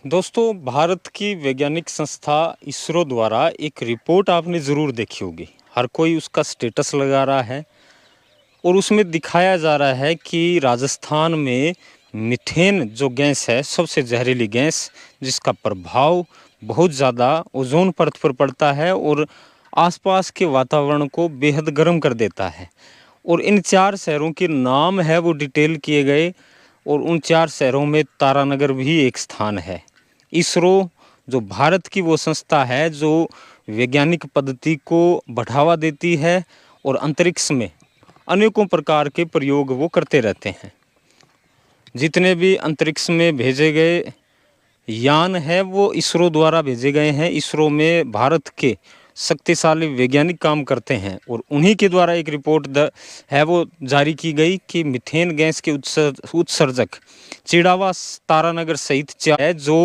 दोस्तों, भारत की वैज्ञानिक संस्था इसरो द्वारा एक रिपोर्ट आपने ज़रूर देखी होगी। हर कोई उसका स्टेटस लगा रहा है और उसमें दिखाया जा रहा है कि राजस्थान में मीथेन जो गैस है, सबसे जहरीली गैस, जिसका प्रभाव बहुत ज़्यादा ओज़ोन परत पर पड़ता है और आसपास के वातावरण को बेहद गर्म कर देता है। और इन 4 शहरों के नाम है वो डिटेल किए गए और उन 4 शहरों में तारानगर भी एक स्थान है। इसरो जो भारत की वो संस्था है जो वैज्ञानिक पद्धति को बढ़ावा देती है और अंतरिक्ष में अनेकों प्रकार के प्रयोग वो करते रहते हैं। जितने भी अंतरिक्ष में भेजे गए यान है वो इसरो द्वारा भेजे गए हैं। इसरो में भारत के शक्तिशाली वैज्ञानिक काम करते हैं और उन्हीं के द्वारा एक रिपोर्ट है वो जारी की गई कि मीथेन गैस के उत्सर्जक चिड़ावा तारानगर सहित 4 है जो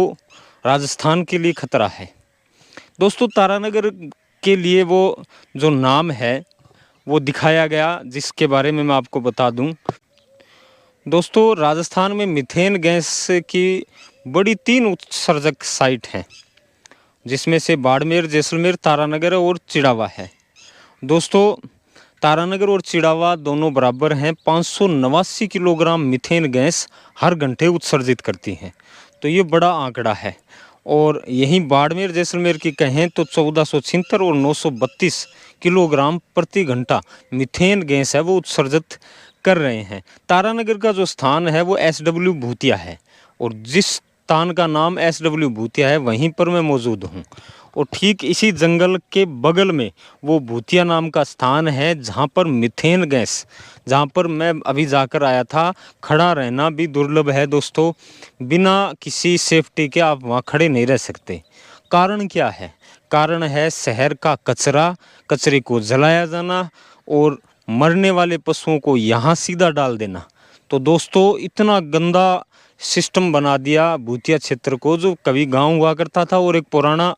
राजस्थान के लिए खतरा है। दोस्तों, तारानगर के लिए वो जो नाम है वो दिखाया गया, जिसके बारे में मैं आपको बता दूं। दोस्तों, राजस्थान में मीथेन गैस की बड़ी 3 उत्सर्जक साइट हैं, जिसमें से बाड़मेर, जैसलमेर, तारानगर और चिड़ावा है। दोस्तों, तारानगर और चिड़ावा दोनों बराबर हैं। 589 किलोग्राम मीथेन गैस हर घंटे उत्सर्जित करती हैं, तो ये बड़ा आंकड़ा है। और यहीं बाड़मेर, जैसलमेर की कहें तो 1476 और 932 किलोग्राम प्रति घंटा मीथेन गैस है वो उत्सर्जित कर रहे हैं। तारानगर का जो स्थान है वो SW भूतिया है और जिस स्थान का नाम SW भूतिया है वहीं पर मैं मौजूद हूँ। और ठीक इसी जंगल के बगल में वो भूतिया नाम का स्थान है जहाँ पर मीथेन गैस, जहाँ पर मैं अभी जाकर आया था, खड़ा रहना भी दुर्लभ है। दोस्तों, बिना किसी सेफ्टी के आप वहाँ खड़े नहीं रह सकते। कारण क्या है? कारण है शहर का कचरा, कचरे को जलाया जाना और मरने वाले पशुओं को यहाँ सीधा डाल देना। तो दोस्तों, इतना गंदा सिस्टम बना दिया भूतिया क्षेत्र को, जो कभी गांव हुआ करता था और एक पुराना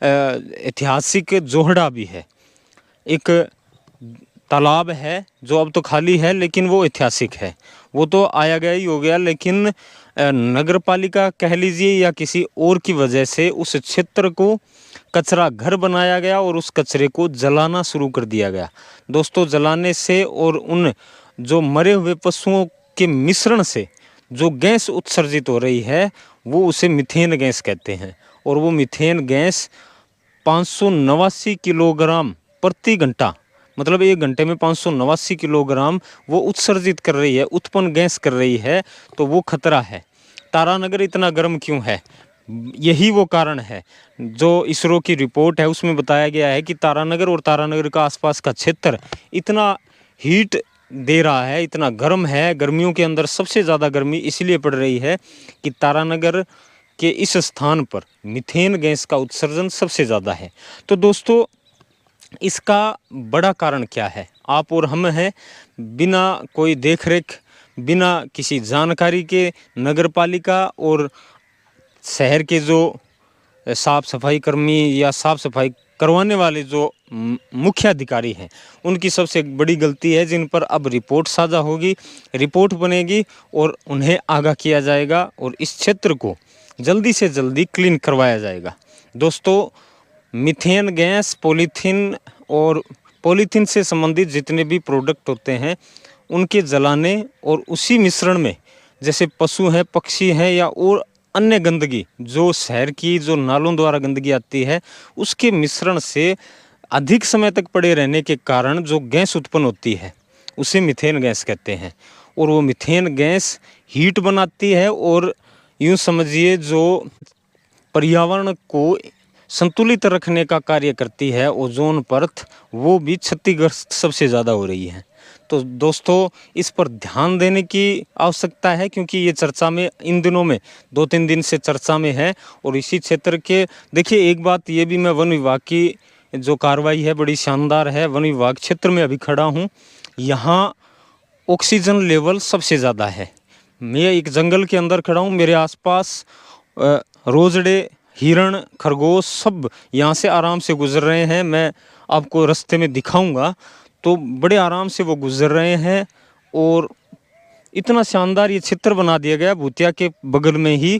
ऐतिहासिक जोहड़ा भी है। एक तालाब है जो अब तो खाली है, लेकिन वो ऐतिहासिक है, वो तो आया गया ही हो गया। लेकिन नगर पालिका कह लीजिए या किसी और की वजह से उस क्षेत्र को कचरा घर बनाया गया और उस कचरे को जलाना शुरू कर दिया गया। दोस्तों, जलाने से और उन जो मरे हुए पशुओं के मिश्रण से जो गैस उत्सर्जित हो रही है वो उसे मीथेन गैस कहते हैं। और वो मीथेन गैस 589 किलोग्राम प्रति घंटा, मतलब 1 घंटे में 589 किलोग्राम वो उत्सर्जित कर रही है, उत्पन्न गैस कर रही है। तो वो खतरा है। तारानगर इतना गर्म क्यों है? यही वो कारण है। जो इसरो की रिपोर्ट है उसमें बताया गया है कि तारानगर और तारानगर का आसपास का क्षेत्र इतना हीट दे रहा है, इतना गर्म है। गर्मियों के अंदर सबसे ज़्यादा गर्मी इसलिए पड़ रही है कि तारानगर के इस स्थान पर मीथेन गैस का उत्सर्जन सबसे ज़्यादा है। तो दोस्तों, इसका बड़ा कारण क्या है? आप और हम हैं, बिना कोई देखरेख, बिना किसी जानकारी के नगर पालिका और शहर के जो साफ सफाई कर्मी या साफ सफाई करवाने वाले जो मुख्य अधिकारी हैं, उनकी सबसे बड़ी गलती है, जिन पर अब रिपोर्ट साझा होगी, रिपोर्ट बनेगी और उन्हें आगाह किया जाएगा और इस क्षेत्र को जल्दी से जल्दी क्लीन करवाया जाएगा। दोस्तों, मीथेन गैस, पॉलीथीन से संबंधित जितने भी प्रोडक्ट होते हैं उनके जलाने और उसी मिश्रण में जैसे पशु हैं, पक्षी हैं या और अन्य गंदगी जो शहर की जो नालों द्वारा गंदगी आती है, उसके मिश्रण से अधिक समय तक पड़े रहने के कारण जो गैस उत्पन्न होती है उसे मीथेन गैस कहते हैं। और वो मीथेन गैस हीट बनाती है और यूँ समझिए जो पर्यावरण को संतुलित रखने का कार्य करती है, ओजोन परत, वो भी क्षतिग्रस्त सबसे ज़्यादा हो रही है। तो दोस्तों, इस पर ध्यान देने की आवश्यकता है, क्योंकि ये चर्चा में इन दिनों में 2-3 दिन से चर्चा में है। और इसी क्षेत्र के देखिए, एक बात ये भी, मैं वन विभाग की जो कार्रवाई है बड़ी शानदार है। वन विभाग क्षेत्र में अभी खड़ा हूँ, यहाँ ऑक्सीजन लेवल सबसे ज़्यादा है। मैं एक जंगल के अंदर खड़ा हूँ, मेरे आसपास रोजड़े, हिरण, खरगोश सब यहाँ से आराम से गुजर रहे हैं। मैं आपको रास्ते में दिखाऊंगा, तो बड़े आराम से वो गुजर रहे हैं। और इतना शानदार ये चित्र बना दिया गया भूतिया के बगल में ही,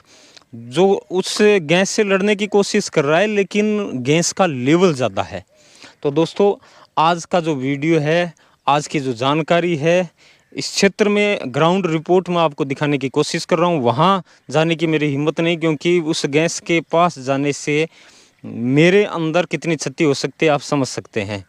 जो उस गैस से लड़ने की कोशिश कर रहा है, लेकिन गैस का लेवल ज़्यादा है। तो दोस्तों, आज का जो वीडियो है, आज की जो जानकारी है, इस क्षेत्र में ग्राउंड रिपोर्ट में आपको दिखाने की कोशिश कर रहा हूँ। वहाँ जाने की मेरी हिम्मत नहीं, क्योंकि उस गैस के पास जाने से मेरे अंदर कितनी क्षति हो सकती है आप समझ सकते हैं।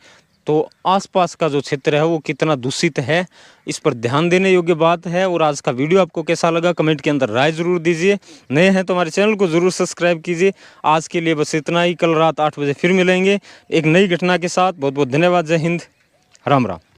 तो आसपास का जो क्षेत्र है वो कितना दूषित है, इस पर ध्यान देने योग्य बात है। और आज का वीडियो आपको कैसा लगा कमेंट के अंदर राय ज़रूर दीजिए। नए हैं तो हमारे चैनल को ज़रूर सब्सक्राइब कीजिए। आज के लिए बस इतना ही। कल रात 8 बजे फिर मिलेंगे एक नई घटना के साथ। बहुत बहुत धन्यवाद। जय हिंद, राम राम।